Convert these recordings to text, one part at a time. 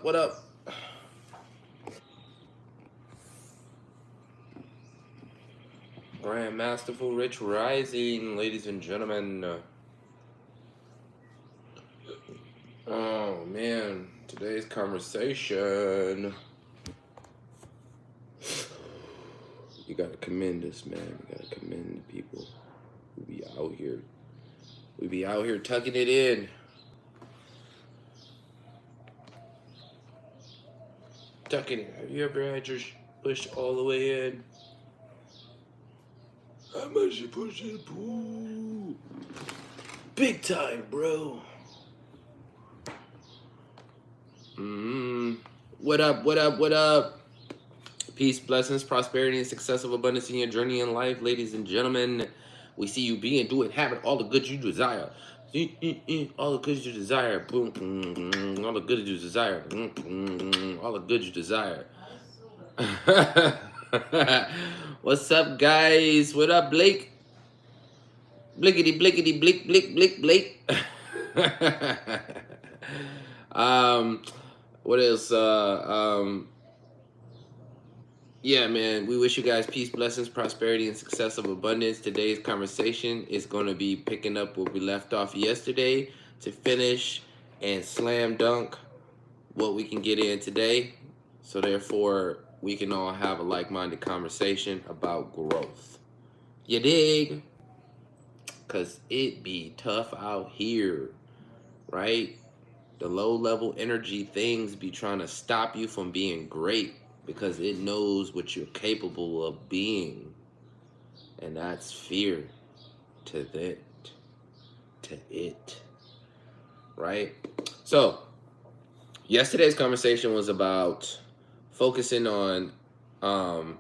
What up? Grand Masterful Rich Rising, ladies and gentlemen. Oh man, today's conversation. You gotta commend us, man. You gotta commend the people who be out here. We be out here tucking it in. Tucking it. Have you ever had your push all the way in? How much you push it, pool? Big time, bro. What up, what up, what up? Peace, blessings, prosperity, and success of abundance in your journey in life, ladies and gentlemen. We see you being, doing, having all the good you desire. All the good you desire. Boom, all the good you desire. All the good you desire. What's up, guys? What up, Blake? Blickety, blickety, blick, blick, blick, Blake. What else? Yeah, man, we wish you guys peace, blessings, prosperity, and success of abundance. Today's conversation is going to be picking up where we left off yesterday to finish and slam dunk what we can get in today. So therefore, we can all have a like-minded conversation about growth. You dig? Because it be tough out here, right? The low-level energy things be trying to stop you from being great, because it knows what you're capable of being. And that's fear to it. Right? So, yesterday's conversation was about focusing on I'm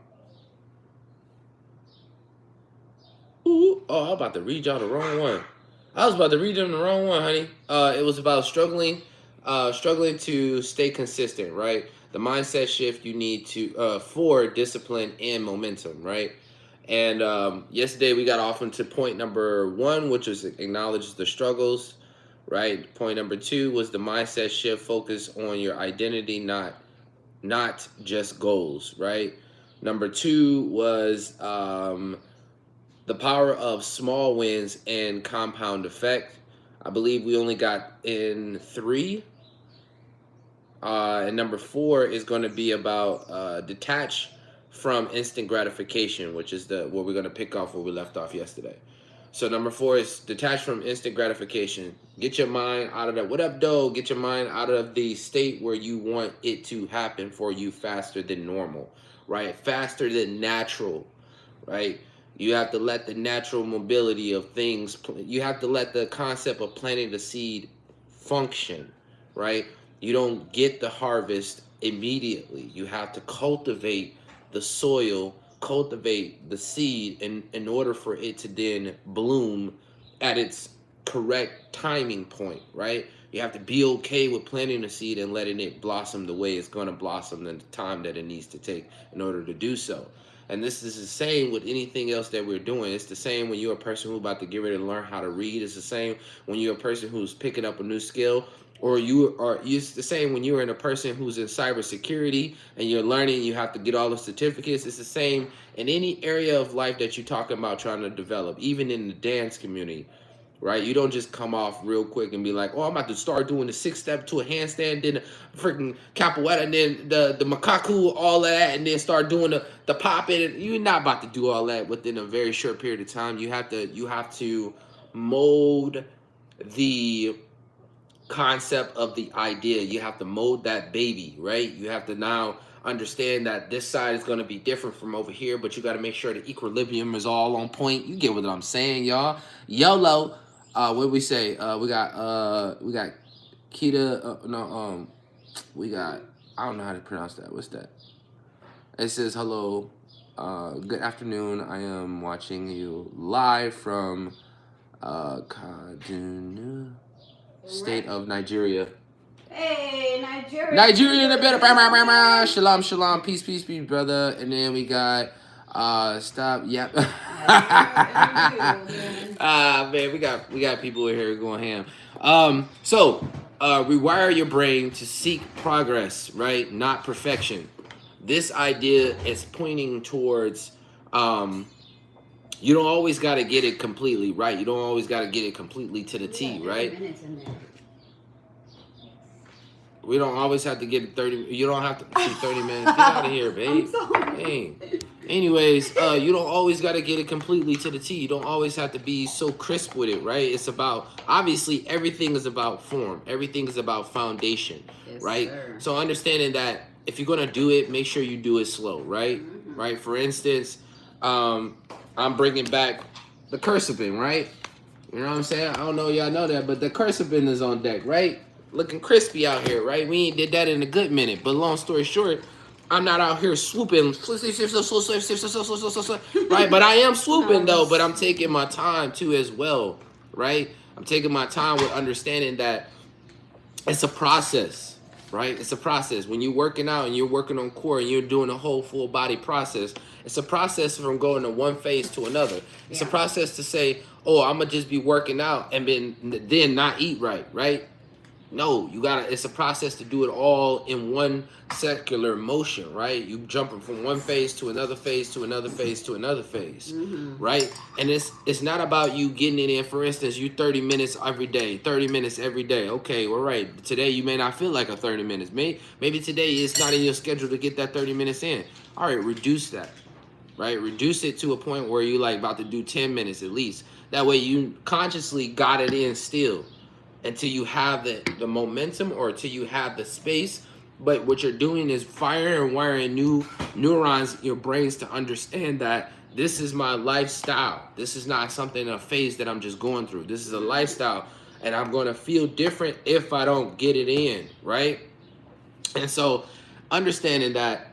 about to read y'all the wrong one. I was about to read them the wrong one, honey. It was about struggling to stay consistent, right? The mindset shift you need to for discipline and momentum, right? And yesterday we got off into point number 1, which was acknowledge the struggles, right? Point number 2 was the mindset shift, focus on your identity, not just goals, right? Number 2 was the power of small wins and compound effect. I believe we only got in 3. And number 4 is going to be about detach from instant gratification, which is where we're going to pick off where we left off yesterday. So number 4 is detach from instant gratification. Get your mind out of that. What up, doe? Get your mind out of the state where you want it to happen for you faster than normal, right? Faster than natural, right? You have to let the natural mobility of things, you have to let the concept of planting the seed function, right? You don't get the harvest immediately. You have to cultivate the soil, cultivate the seed in order for it to then bloom at its correct timing point, right? You have to be okay with planting the seed and letting it blossom the way it's going to blossom in the time that it needs to take in order to do so. And this is the same with anything else that we're doing. It's the same when you're a person who's about to get ready to learn how to read. It's the same when you're a person who's picking up a new skill. Or it's the same when you're in a person who's in cybersecurity and you're learning, you have to get all the certificates. It's the same in any area of life that you're talking about trying to develop, even in the dance community, right? You don't just come off real quick and be like, oh, I'm about to start doing the 6-step to a handstand, then the freaking capoeira, and then the macaco, all that, and then start doing the pop-in. You're not about to do all that within a very short period of time. You have to mold the concept of the idea. You have to mold that baby, right? You have to now understand that this side is going to be different from over here, but you got to make sure the equilibrium is all on point. You get what I'm saying, y'all. YOLO. What did we say? We got Kita. We got, I don't know how to pronounce that. What's that? It says hello. Good afternoon. I am watching you live from Kaduna, state of Nigeria. Hey, Nigeria. Nigeria in the better. Shalom, shalom. Peace, peace, peace, brother. And then we got stop. Yep. Man, we got people in here going ham. So rewire your brain to seek progress, right? Not perfection. This idea is pointing towards um, you don't always got to get it completely right. You don't always got to get it completely to the We got T, 30 right? minutes in there. We don't always have to get it 30. You don't have to see 30 minutes. Get out of here, I'm babe. sorry. Dang. Anyways, you don't always got to get it completely to the T. You don't always have to be so crisp with it, right? It's about, obviously, everything is about form. Everything is about foundation, Yes, right? sir. So understanding that if you're going to do it, make sure you do it slow, right? Mm-hmm. Right? For instance, I'm bringing back the cursipin, right? You know what I'm saying? I don't know y'all know that, but the cursipin is on deck, right? Looking crispy out here, right? We ain't did that in a good minute. But long story short, I'm not out here swooping, right? But I am swooping though, but I'm taking my time too as well, right? I'm taking my time with understanding that it's a process, right? It's a process. When you're working out and you're working on core and you're doing a whole full body process, it's a process from going to one phase to another. It's a process to say, oh, I'm gonna just be working out and then not eat right, right? No, you gotta. It's a process to do it all in one secular motion, right? You jumping from one phase to another phase to another phase to another phase, right? And it's not about you getting it in. For instance, you 30 minutes every day, 30 minutes every day. Okay, all right. Today you may not feel like a 30 minutes. Maybe today it's not in your schedule to get that 30 minutes in. All right, reduce that, right? Reduce it to a point where you like about to do 10 minutes at least. That way you consciously got it in still until you have the momentum or until you have the space. But what you're doing is firing and wiring new neurons in your brains to understand that this is my lifestyle. This is not something, a phase that I'm just going through. This is a lifestyle, and I'm going to feel different if I don't get it in, right? And so understanding that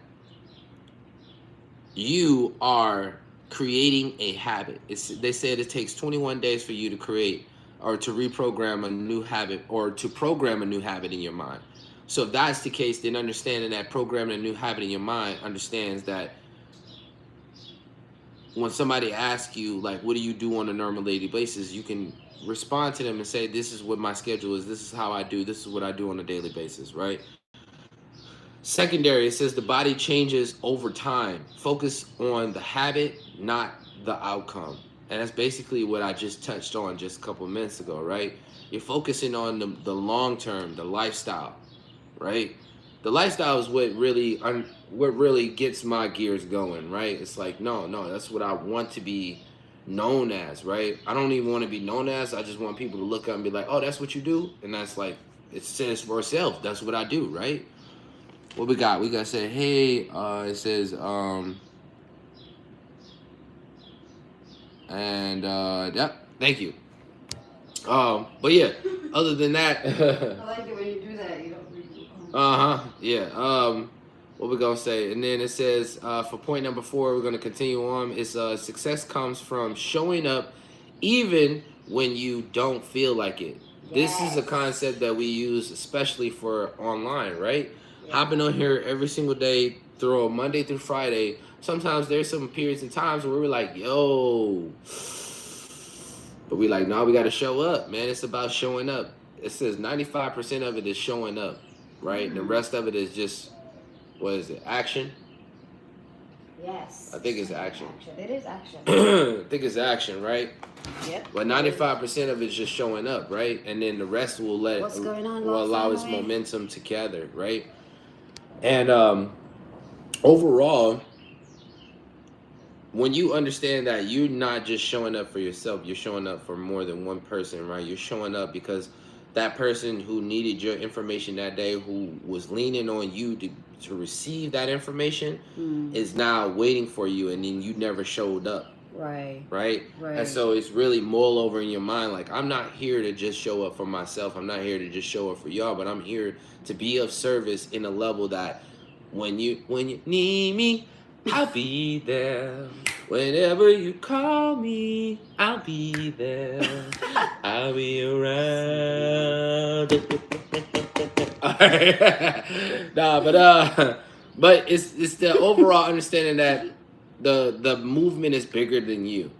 you are creating a habit. They said it takes 21 days for you to create or to reprogram a new habit or to program a new habit in your mind. So if that's the case, then understanding that programming a new habit in your mind understands that when somebody asks you, like, what do you do on a normal daily basis, you can respond to them and say, this is what my schedule is. This is how I do. This is what I do on a daily basis, right? Secondary, it says the body changes over time. Focus on the habit, not the outcome. And that's basically what I just touched on just a couple of minutes ago, right? You're focusing on the long term, the lifestyle, right? The lifestyle is what really gets my gears going, right? It's like, no, that's what I want to be known as, right? I don't even want to be known as. I just want people to look up and be like, oh, that's what you do? And that's like, it says for itself. That's what I do, right? What we got? We got to say, hey, it says, yep, thank you. But yeah, other than that, I like it when you do that. You don't read. yeah. What we gonna say? And then it says, for point number 4, we're gonna continue on. It's success comes from showing up, even when you don't feel like it. This is a concept that we use especially for online, right? Hopping on here every single day, through Monday through Friday. Sometimes there's some periods and times where we're like, yo, but we like, no, we got to show up, man. It's about showing up. It says 95% of it is showing up, right? And the rest of it is just, what is it, action? Yes. I think it's action. It is action. I think it's action, right? Yep. But 95% of it is just showing up, right? And then the rest will What's going on, will allow Lord its family? momentum to gather, right? And overall, when you understand that you're not just showing up for yourself, you're showing up for more than one person, right? You're showing up because that person who needed your information that day, who was leaning on you to receive that information, is now waiting for you, and then you never showed up. Right. And so it's really mull over in your mind, like, I'm not here to just show up for myself. I'm not here to just show up for y'all, but I'm here to be of service in a level that when you need me, I'll be there. Whenever you call me, I'll be there. I'll be around. All right. But it's the overall understanding that the movement is bigger than you,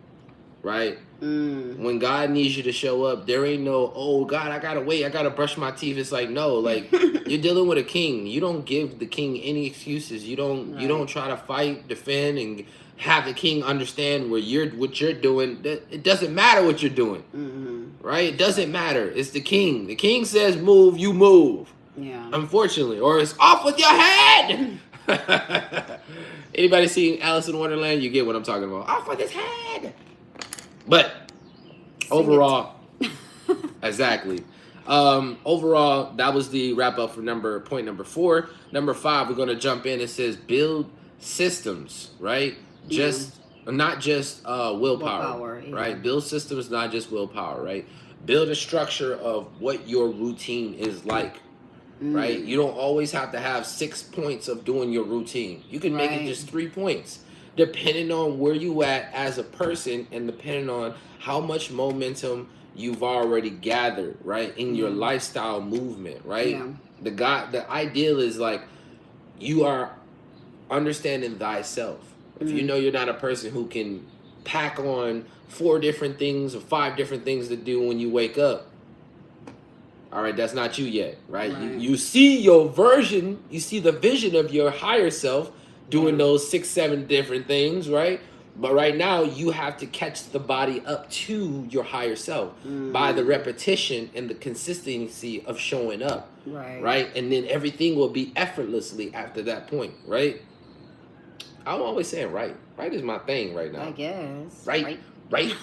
right? When God needs you to show up, there ain't no, oh God, I gotta wait, I gotta brush my teeth. It's like, no, like you're dealing with a king. You don't give the king any excuses. You don't try to fight, defend, and have the king understand what you're doing. It doesn't matter what you're doing, right? It doesn't matter. It's the king. The king says move, you move. Yeah. Unfortunately, or it's off with your head. Anybody seen Alice in Wonderland? You get what I'm talking about. Off with his head. But overall, exactly. Overall, that was the wrap up for point number 4. Number 5, we're gonna jump in. It says build systems, right? Not just willpower, right? Build systems, not just willpower, right? Build a structure of what your routine is like, right? You don't always have to have 6 points of doing your routine. You can make it just 3 points, depending on where you at as a person and depending on how much momentum you've already gathered, right, in your lifestyle movement, right? The ideal is like you are understanding thyself. If you know you're not a person who can pack on 4 different things or 5 different things to do when you wake up, all right, that's not you yet, right? You see your version, you see the vision of your higher self doing those 6, 7 different things, right? But right now, you have to catch the body up to your higher self by the repetition and the consistency of showing up, right? And then everything will be effortlessly after that point, right? I'm always saying right. Right is my thing right now. I guess. Right. Right.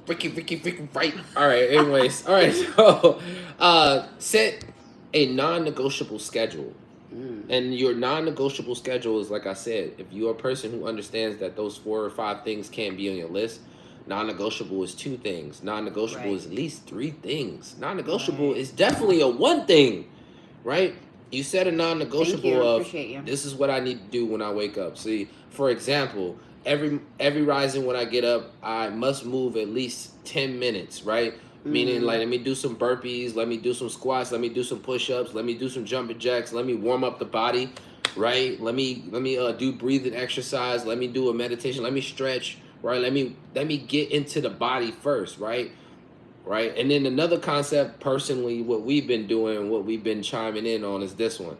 Freaking right. All right. Anyways. All right. So, set a non-negotiable schedule. And your non-negotiable schedule is, like I said, if you're a person who understands that those 4 or 5 things can't be on your list, non-negotiable is 2 things. Non-negotiable is at least 3 things. Non-negotiable is definitely a 1 thing, right? You set a non-negotiable of this is what I need to do when I wake up. See, for example, every rising when I get up, I must move at least 10 minutes, right? Meaning, like, let me do some burpees, let me do some squats, let me do some push-ups, let me do some jumping jacks, let me warm up the body, right? Let me do breathing exercise, let me do a meditation, let me stretch, right? Let me get into the body first, right? Right? And then another concept, personally, what we've been doing, what we've been chiming in on is this one.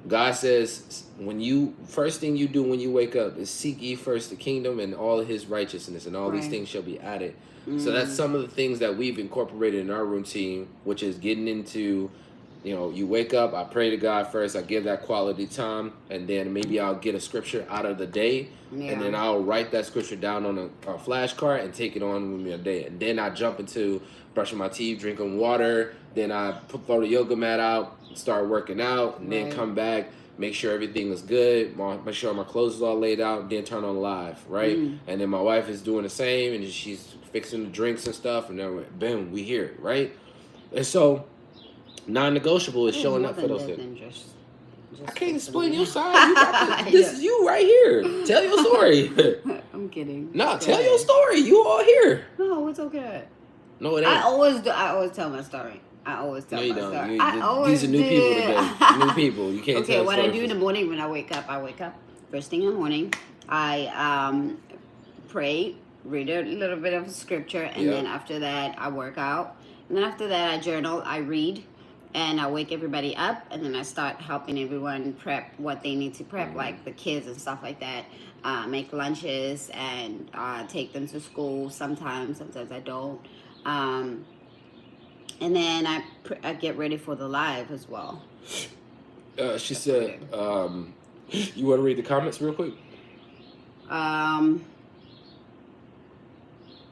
God says, first thing you do when you wake up is seek ye first the kingdom and all of his righteousness, and all these things shall be added. So that's some of the things that we've incorporated in our routine, which is getting into, you wake up, I pray to God first, I give that quality time, and then maybe I'll get a scripture out of the day, and then I'll write that scripture down on a flashcard and take it on with me a day. And then I jump into brushing my teeth, drinking water, then I throw the yoga mat out, start working out, and then come back, make sure everything is good, make sure my clothes is all laid out, then turn on live, right? And then my wife is doing the same, and she's fixing the drinks and stuff, and then boom, we here, right? And so non-negotiable is showing up for those things. Just I can't explain your side. This is you right here. Tell your story. I'm kidding. No, tell your story. You all here. No, it's okay. No, it ain't. I always tell my story. I always tell my story. These are new people today. New people. You can't tell. Okay, what I do in the morning when I wake up first thing in the morning. I pray, read a little bit of scripture, and then after that I work out. And then after that I journal, I read, and I wake everybody up, and then I start helping everyone prep what they need to prep, like the kids and stuff like that. Make lunches and take them to school. Sometimes I don't. And then I get ready for the live as well. She said, you want to read the comments real quick?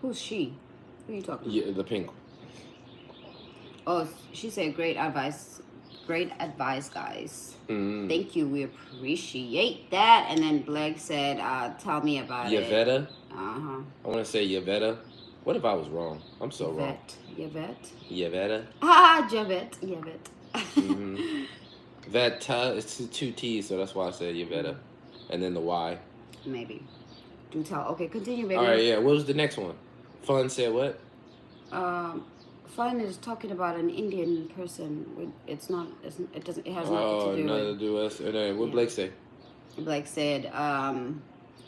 Who's she? Who are you talking about? Yeah, the pink. Oh, she said, great advice, guys. Thank you, we appreciate that. And then Blake said, tell me about Yavetta? Uh-huh. I want to say Yavetta. What if I was wrong? I'm so wrong. Yvette. Yavetta. Yvette. Vetta, it's 2 T's, so that's why I said Yavetta. And then the Y. Maybe. Do tell. Okay, continue, baby. All right, yeah. What was the next one? Fun said what? Fun is talking about an Indian person. It has nothing to do with. Oh, nothing to do with us. And then what Blake say? Blake said,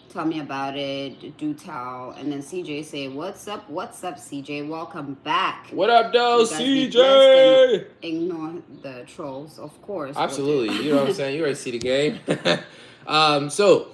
Tell me about it. Do tell. And then CJ say, "What's up? What's up, CJ? Welcome back. What up, though, You guys be blessed and CJ? ignore the trolls, of course. Would Absolutely. You know what I'm do." saying? You already see the game. So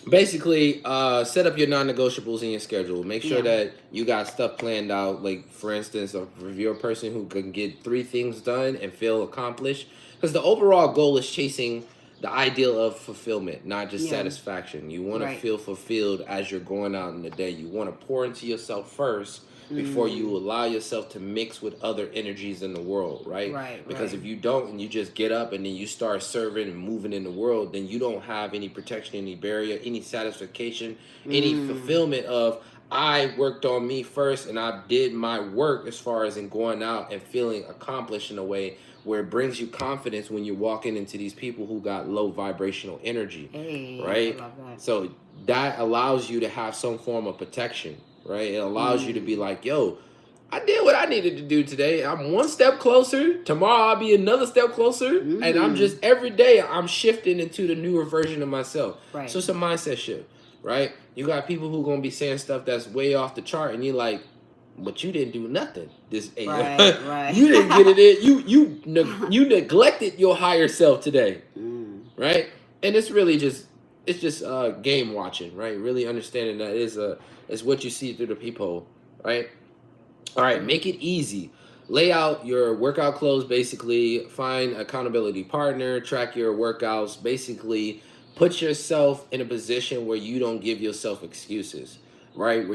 basically, set up your non-negotiables in your schedule. Make sure Yeah. that you got stuff planned out. Like, for instance, if you're a person who can get 3 things done and feel accomplished, because the overall goal is chasing the ideal of fulfillment, not just Yeah. satisfaction. You want to Right. feel fulfilled as you're going out in the day. You want to pour into yourself first before you Mm. allow yourself to mix with other energies in the world, right? Right. Because Right. if you don't and you just get up and then you start serving and moving in the world, then you don't have any protection, any barrier, any satisfaction, any Mm. fulfillment of I worked on me first and I did my work as far as in going out and feeling accomplished in a way where it brings you confidence when you're walking into these people who got low vibrational energy, Hey, I right? love that. So that allows you to have some form of protection, right? It allows you to be Mm. like, yo, I did what I needed to do today. I'm one step closer. Tomorrow I'll be another step closer. And I'm Mm-hmm. just every day I'm shifting into the newer version of myself. So Right. it's a mindset shift, right? You got people who gonna be saying stuff that's way off the chart, and you're like, but you didn't do nothing. This Right. you didn't get it Right. in. You neglected your higher self today, Mm. right? And it's just game watching, right? Really understanding that is what you see through the peephole, right? All right, Mm. make it easy. Lay out your workout clothes, basically. Find accountability partner, track your workouts, basically. Put yourself in a position where you don't give yourself excuses, right? Ooh,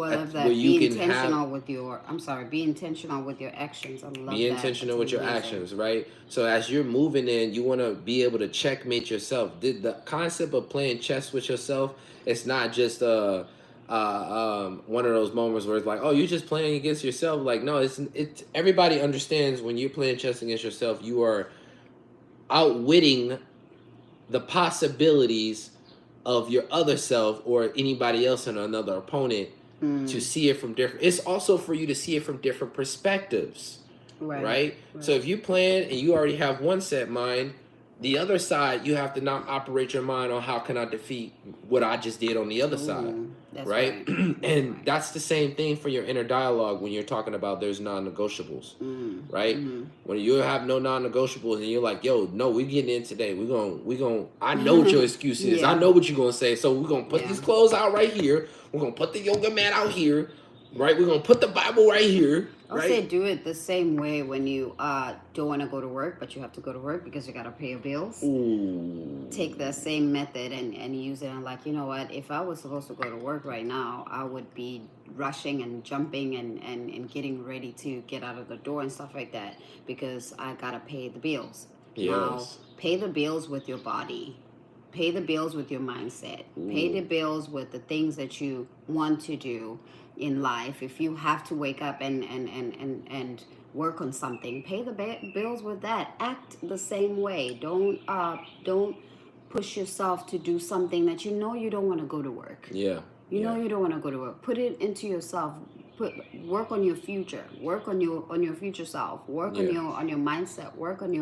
I love Where that. you Be can have intentional with your. I'm sorry. Be intentional with your actions. I be love that. intentional That's with your amazing. actions, right? So as you're moving in, you want to be able to checkmate yourself. The concept of playing chess with yourself, it's not just one of those moments where it's like, oh, you're just playing against yourself. Like, no, it's everybody understands when you're playing chess against yourself, you are outwitting the possibilities of your other self or anybody else and another opponent to Mm. see it from different. It's also for you to see it from different perspectives, Right. right? So Right. if you plan and you already have one set mind, the other side you have to now operate your mind on how can I defeat what I just did on the other side, Ooh, that's right? right. That's And right. that's the same thing for your inner dialogue when you're talking about there's non-negotiables, Mm. right? Mm. When you have no non-negotiables and you're like, yo, no, we getting in today. We going I know what your excuse is. I Yeah. know what you're gonna say. So we're gonna put Yeah. these clothes out right here. We're gonna put the yoga mat out here, right? We're gonna put the Bible right here, I'll say right? do it the same way when you don't want to go to work, but you have to go to work because you got to pay your bills. Take Ooh. the same method and use it. And like, you know what? If I was supposed to go to work right now, I would be rushing and jumping and getting ready to get out of the door and stuff like that because I got to pay the bills. Now, Yes. pay the bills with your body. Pay the bills with your mindset. Pay the Ooh. bills with the things that you want to do in life. If you have to wake up and work on something, pay the bills with that. Act the same way. Don't push yourself to do something that you know you don't want to go to work. Yeah. You know Yeah. you don't want to go to work. Put it into yourself. Put work on your future. Work on your future self. Work Yeah. on your mindset. Work on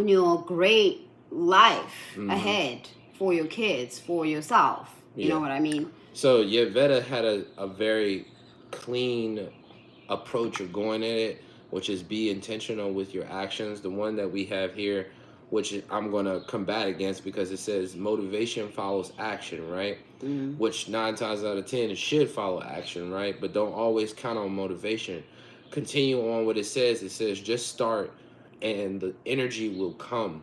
your great life Mm-hmm. ahead for your kids, for yourself. You know Yeah. what I mean? So Yvetta had a very clean approach of going at it, which is be intentional with your actions. The one that we have here, which I'm gonna combat against because it says motivation follows action, right? Mm. Which 9 times out of 10 it should follow action, right? But don't always count on motivation. Continue on what it says. It says just start and the energy will come.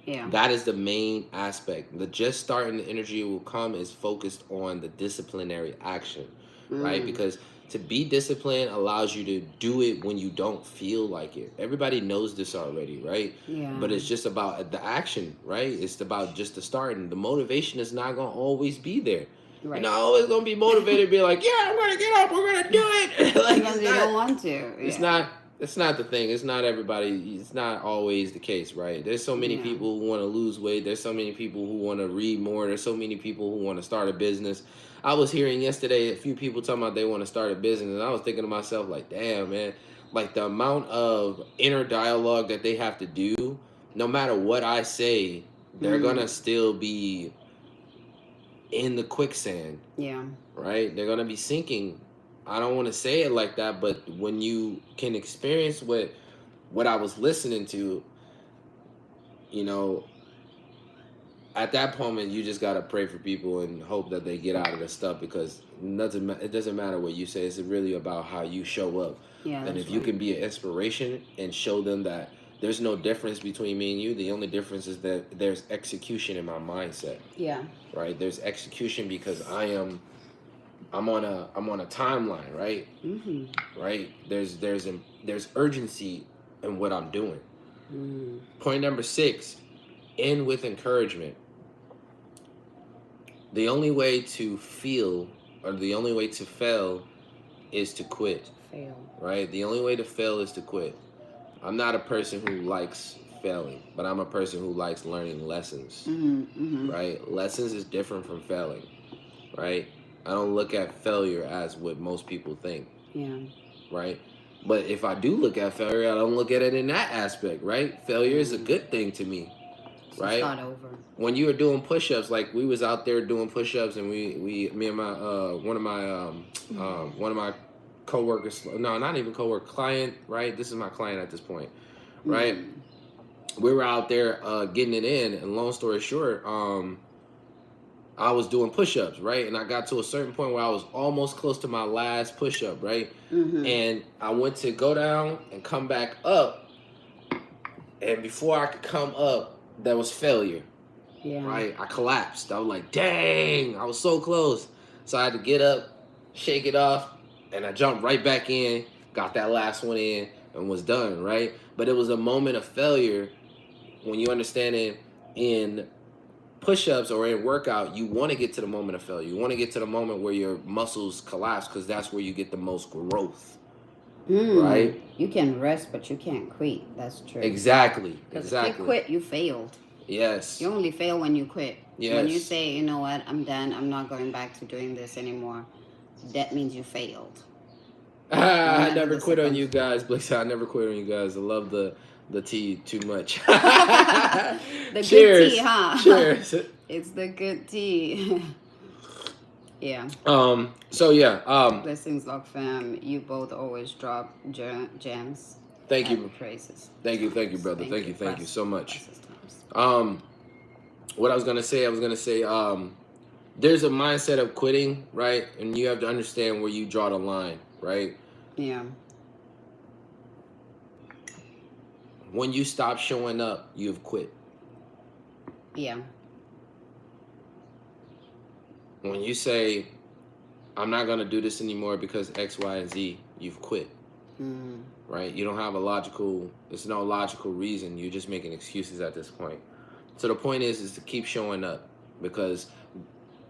Yeah. That is the main aspect. The just starting the energy will come is focused on the disciplinary action, right? Mm. Because to be disciplined allows you to do it when you don't feel like it. Everybody knows this already, right? Yeah. But it's just about the action, right? It's about just the starting. The motivation is not gonna always be there. You're Right. not always gonna be motivated to be like, yeah, I'm gonna get up, we're gonna do it. Like Sometimes you don't want to. it's Yeah. not it's not the thing. It's not everybody. It's not always the case, right? There's so many Yeah. people who want to lose weight. There's so many people who want to read more. There's so many people who want to start a business. I was hearing yesterday a few people talking about they want to start a business, and I was thinking to myself, like, damn, man, like the amount of inner dialogue that they have to do. No matter what I say, they're Mm. gonna still be in the quicksand, Yeah. right? They're gonna be sinking. I don't want to say it like that, but when you can experience what I was listening to, you know, at that moment you just gotta pray for people and hope that they get out of the stuff, because it doesn't matter what you say. It's really about how you show up. Yeah, And that's if you right. can be an inspiration and show them that there's no difference between me and you, the only difference is that there's execution in my mindset, Yeah. right? There's execution because I'm on a timeline, right? Mm-hmm. Right? There's urgency in what I'm doing. Mm. Point number 6, end with encouragement. The only way to feel, or the only way to fail, is to quit, Fail. right? The only way to fail is to quit. I'm not a person who likes failing, but I'm a person who likes learning lessons, Mm-hmm. Mm-hmm. right? Lessons is different from failing, right? I don't look at failure as what most people think, Yeah. right? But if I do look at failure, I don't look at it in that aspect, right? Failure is a Mm. good thing to me, So right? start over. When you were doing push-ups, like we was out there doing push-ups, and me and my one of my coworkers, no, not even coworker, client, right? This is my client at this point, right? Mm. We were out there getting it in, and long story short, I was doing push-ups, right? And I got to a certain point where I was almost close to my last push-up, right? Mm-hmm. And I went to go down and come back up, and before I could come up, there was failure. Yeah. Right? I collapsed. I was like, dang, I was so close. So I had to get up, shake it off, and I jumped right back in, got that last one in, and was done, right? But it was a moment of failure when you understand it in push-ups or in workout. You want to get to the moment of failure. You want to get to the moment where your muscles collapse, because that's where you get the most growth, right? You can rest, but you can't quit. That's true. Exactly. Because if Exactly. you quit, you failed. Yes. You only fail when you quit. Yes. When you say, you know what, I'm done. I'm not going back to doing this anymore. That means you failed. I None of never the quit on you circum- guys. Blake said, I never quit on you guys. I love the tea too much. The good Cheers. tea, huh? Cheers. It's the good tea. Yeah. So yeah. Blessings, Lock Fam. You both always drop gems. Thank and you. Praises. Thank you, brother. Thank you Precious so much. times. What I was gonna say, there's a mindset of quitting, right? And you have to understand where you draw the line, right? Yeah. When you stop showing up, you've quit. Yeah. When you say, I'm not gonna do this anymore because X, Y, and Z, you've quit. Mm. Right? You don't have there's no logical reason. You're just making excuses at this point. So the point is to keep showing up, because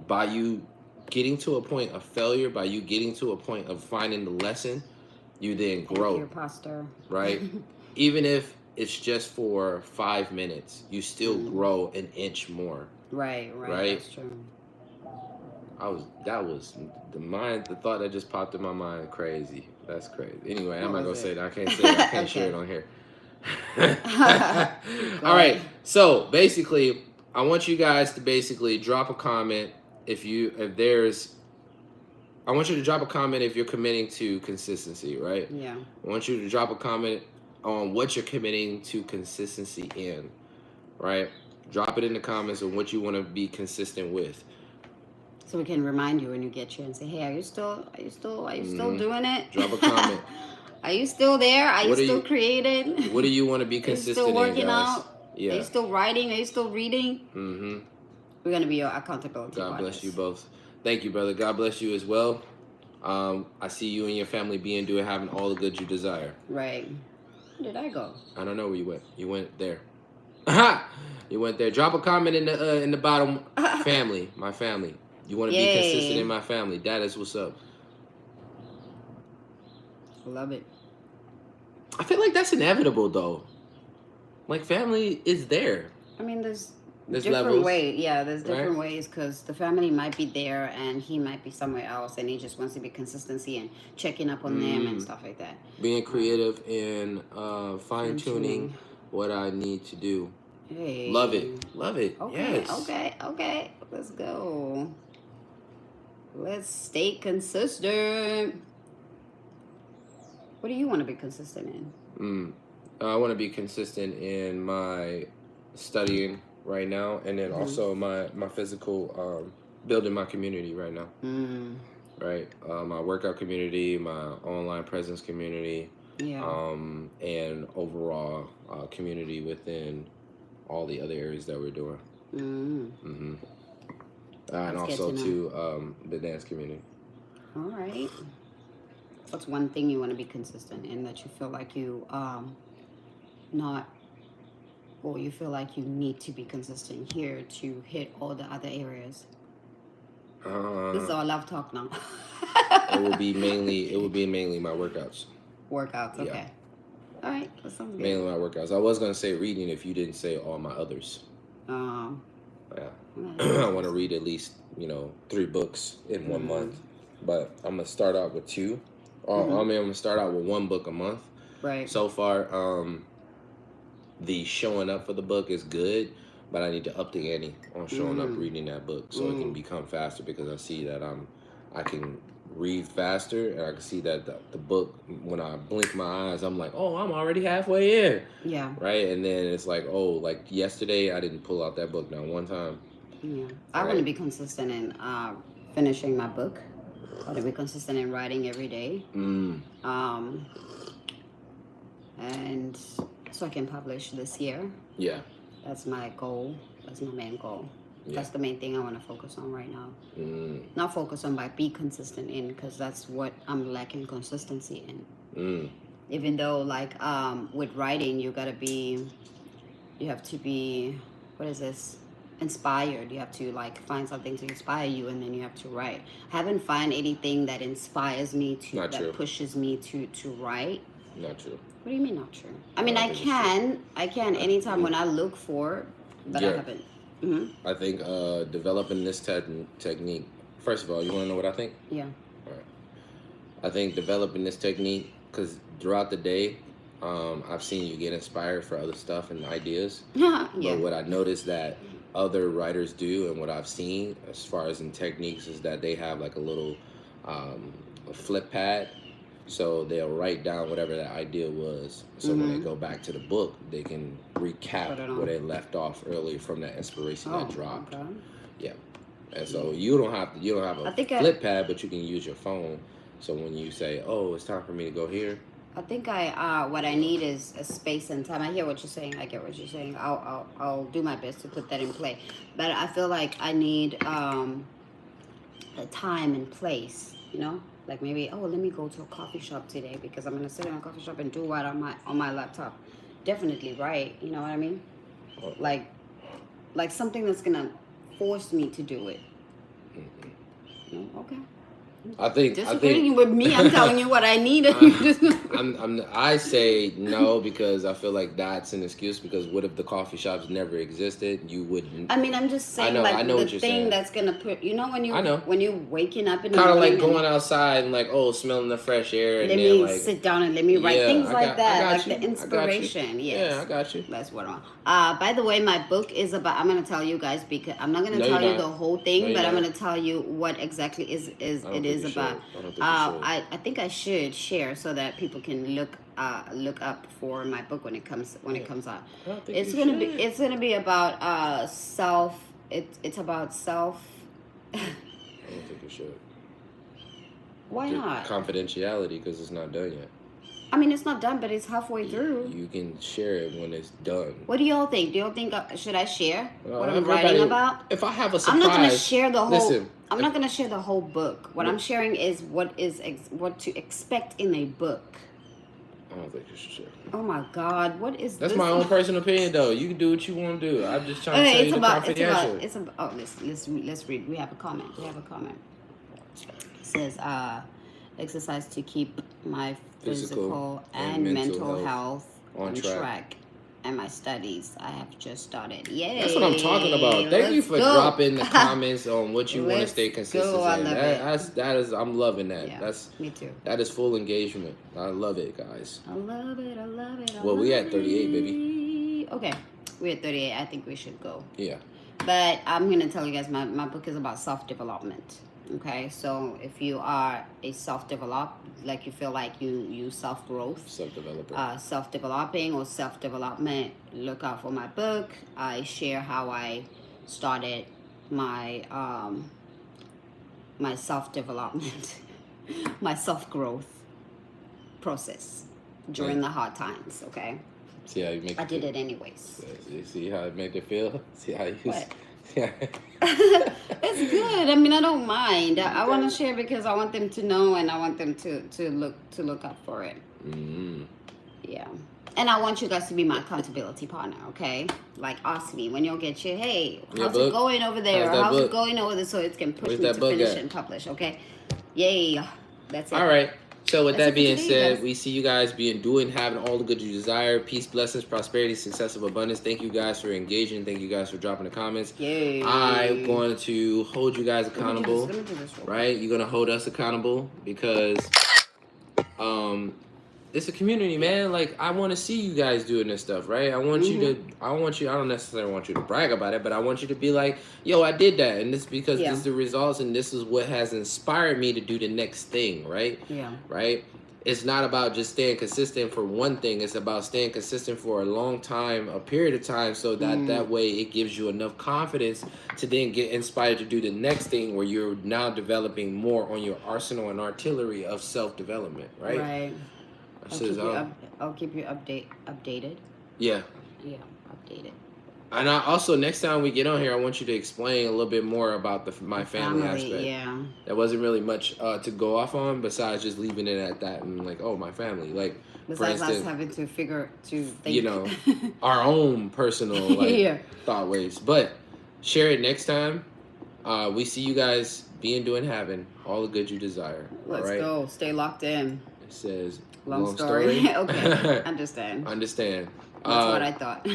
by you getting to a point of failure, by you getting to a point of finding the lesson, you then grow. Thank you, Pastor. Right? Even if it's just for 5 minutes, you still grow an inch more. Right. That's true. The thought that just popped in my mind, crazy. That's crazy. Anyway, I'm What not gonna was say it? that. I can't say it. I can't share it Okay. on here. All right. So basically, I want you guys to basically drop a comment I want you to drop a comment if you're committing to consistency, right? Yeah. I want you to drop a comment on what you're committing to consistency in, right? Drop it in the comments on what you want to be consistent with. So we can remind you when you get here and say, "Hey, are you still doing it? Drop a comment. Are you still there? Are you still creating? What do you want to be Are you consistent still working in, guys? out? Yeah. Are you still writing? Are you still reading? Mm-hmm. We're gonna be your accountability. God bless partners. you both. Thank you, brother. God bless you as well. I see you and your family having all the good you desire. Right. Where did I go? I don't know where you went. You went there. You went there. Drop a comment in the bottom. Family, my family. You want to be consistent in my family. That is what's up. Love it. I feel like that's inevitable, though. Like, family is there. I mean, there's different levels. Ways. Yeah, there's different right? ways, because the family might be there and he might be somewhere else, and he just wants to be consistency and checking up on them and stuff like that. Being creative and fine-tuning what I need to do. Hey. Love it. Okay, Yes. okay. Let's go. Let's stay consistent. What do you want to be consistent in? I want to be consistent in my studying right now, and then also my physical, building my community right now. Right, my workout community, my online presence community, Yeah. and overall community within all the other areas that we're doing. And That's also good to to the dance community. All right. What's one thing you want to be consistent in that you feel like you not, or you feel like you need to be consistent here to hit all the other areas? This is all love talk now. It would be mainly my workouts. Workouts, okay. Yeah. All right, that sounds good. Mainly my workouts. I was gonna say reading if you didn't say all my others. Yeah. I want to read at least 3 books in 1 month, but I'm gonna start out with 2. I mean, I'm gonna start out with 1 book a month. Right. So far, the showing up for the book is good, but I need to up the ante on showing up reading that book so it can become faster, because I see that I can read faster, and I can see that the book, when I blink my eyes, I'm like, oh, I'm already halfway in. Yeah. Right, and then it's like, oh, like yesterday I didn't pull out that book not one time. Yeah. I want to be consistent in finishing my book. I want to be consistent in writing every day. And so I can publish this year. Yeah. That's my goal. That's my main goal. Yeah. That's the main thing I want to focus on right now. Not focus on, but be consistent in, because that's what I'm lacking consistency in. Even though, like, with writing, you have to be, what is this? Inspired. You have to, like, find something to inspire you, and then you have to write. I haven't found anything that inspires me pushes me to write. Not true. What do you mean not true? I mean, I can anytime when I look for, but I haven't. I think developing this technique. First of all, you want to know what I think? Yeah. All right. I think developing this technique, because throughout the day, I've seen you get inspired for other stuff and ideas. Yeah. But what I noticed that other writers do, and what I've seen as far as in techniques, is that they have like a little a flip pad. So they'll write down whatever that idea was. So when they go back to the book, they can recap where they left off earlier from that inspiration that dropped. Okay. Yeah. And so you don't have a flip pad, but you can use your phone. So when you say, "Oh, it's time for me to go here," I think what I need is a space and time. I hear what you're saying. I get what you're saying. I'll do my best to put that in play. But I feel like I need a time and place. Like maybe, let me go to a coffee shop today because I'm gonna sit in a coffee shop and do what on my laptop. Definitely right. You know what I mean? Like something that's gonna force me to do it. Okay. I think disagreeing with me. I'm telling you what I need. I say no, because I feel like that's an excuse. Because what if the coffee shops never existed? You wouldn't. I mean, I'm just saying, I know the what you're thing saying. that's gonna put, when you're waking up in the kind of morning, like going outside and like, smelling the fresh air, and let then me like sit down and let me write things like that, like you. the inspiration. Yes, Yeah, I got you. That's what I'm. By the way, my book is about. I'm gonna tell you guys, because I'm not gonna tell you the whole thing, but I'm gonna tell you what exactly it is about. I think I should share so that people can look up for my book when it comes out. It's gonna be about self. It's about self. I don't think you should. Why not? Confidentiality, because it's not done yet. I mean, it's not done, but it's halfway through. You can share it when it's done. What do y'all think? Do y'all think should I share what I'm writing about? If I have a surprise, I'm not gonna share the whole. Listen, I'm not gonna share the whole book. What I'm sharing is what to expect in a book. I don't think you should share. Oh my God, what is That's this? my own personal opinion, though. You can do what you want to do. I'm just trying to tell you the confidential. It's about. Oh, let's read. We have a comment. It says, exercise to keep my physical and mental health on track. And my studies, I have just started. Yay! That's what I'm talking about. Thank you for dropping the comments on what you want to stay consistent. I love it. I'm loving that. Yeah, me too. That is full engagement. I love it, guys. I love it. Well, we at 38, baby. Okay, we're at 38. I think we should go. Yeah. But I'm gonna tell you guys, my book is about self-development. Okay, so if you are a self-develop, like you feel like you self-growth, Self-developer. self-developing or self-development, look out for my book. I share how I started my my self-development, my self-growth process during Right. the hard times. Okay, See how you make I it did feel. it anyways. You see how it made it feel. See how you. What? See how, It's good. I mean, I don't mind. I want to Okay. share because I want them to know, and I want them to look up for it. Mm. Yeah. And I want you guys to be my accountability partner, okay? Like, ask me when you'll get your, hey, Your how's it book? going over there? How's Or that how's it book? going over there so it can push Where's me that to book finish at? and publish, okay? Yay. That's it. All right. So with That's that it for being today, you said, guys. we see you guys being doing, having all the good you desire. Peace, blessings, prosperity, success, of abundance. Thank you guys for engaging. Thank you guys for dropping the comments. Yay. I'm going to hold you guys Let me accountable. do this real quick. Right? You're gonna hold us accountable because um it's a community, man. Like I want to see you guys doing this stuff, right? I want you to. I don't necessarily want you to brag about it, but I want you to be like, "Yo, I did that," and this because Yeah. this is the results, and this is what has inspired me to do the next thing, right? Yeah. Right. It's not about just staying consistent for one thing. It's about staying consistent for a long time, a period of time, so that that way it gives you enough confidence to then get inspired to do the next thing, where you're now developing more on your arsenal and artillery of self development, right? Right. Says, I'll keep you updated. yeah. Yeah, updated. And I also, next time we get on here, I want you to explain a little bit more about my family aspect. Yeah. There wasn't really much to go off on besides just leaving it at that and like, oh, my family. Like, Besides for us instance, having to think. you know, our own personal like Yeah. thought ways. But share it next time. We see you guys being, doing, having all the good you desire. Let's all right? go. Stay locked in. It says Long story. Okay. Understand. Understand. That's what I thought.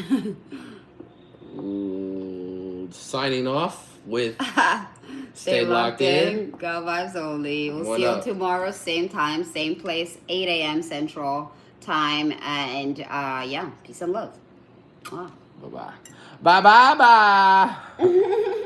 Signing off with Stay locked in. God vibes only. We'll see you tomorrow, same time, same place, 8 a.m. Central Time. And yeah, peace and love. Bye bye. Bye bye bye.